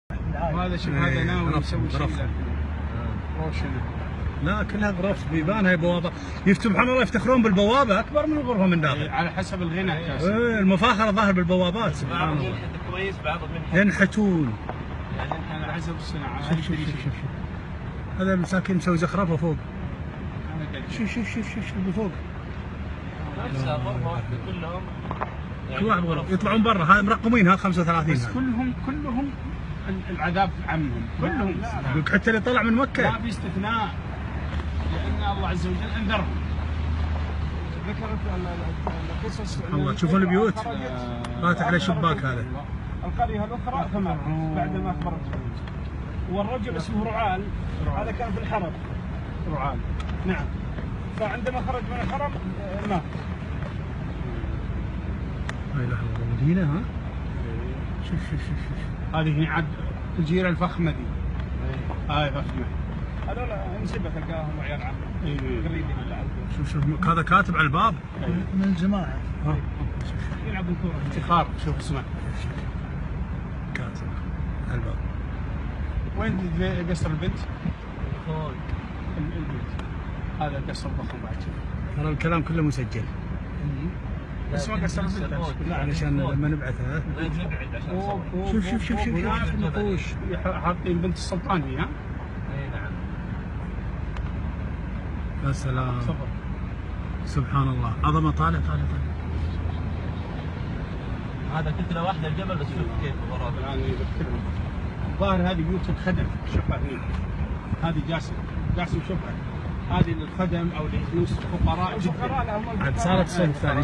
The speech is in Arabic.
وهذا شوف هذا ناوي يسوي شيء روشنه. لا كلها غرف بيبانها بوابه. سبحان الله يفتخرون بالبوابه اكبر من الغرفه من داخل. على حسب الغنى المفاخره ظاهر بالبوابات سبحان الله. كويس بعض منهم ينحتون. يعني على حسب الصناعه. شوف هذا المساكين مسوي زخرفه فوق. شوف فوق. نفسها غرفه واحده كلهم. كل واحد غرفه يطلعون برا. هذا مرقمين ها 35. بس كلهم العذاب عمهم كلهم. يقولك حتى اللي طلع من مكه ما في استثناء، لان الله عز وجل انذرهم. ذكرت القصص. الله تشوفون البيوت فاتح على شباك. هذا القريه الاخرى ثمر بعد ما اخبرت. والرجل اسمه رعال، هذا كان في الحرم. رعال نعم. فعندما خرج من الحرم مات. لا اله الا الله. مدينه ها. شوف هذه هنا عاد الجيره الفخمه دي. هاي فخمه. هذول انسبه تلقاهم عيال عم قريبين من بعض. شوف هذا كاتب على الباب من الجماعه. يلعبون كوره افتخار. شوف اسمه كاتب على الباب. وين قصر البنت؟ فوق البنت. هذا القصر الضخم بعد. ترى الكلام كله مسجل. بس ما قصر البنت علشان لما نبعثها. نبعد عشان شوف النقوش. حاطين بنت السلطان هي. ها؟ اي نعم. يا سلام. سبحان الله. عظمه. طالع هذا كتله واحده الجبل. بس شوف كيف وراء. الان يذكرني الظاهر هذه بيوت الخدم. شوفها هنا. هذه جاسم شوفها. هذه للخدم او لفلوس الفقراء. عاد صارت الصوب الثاني.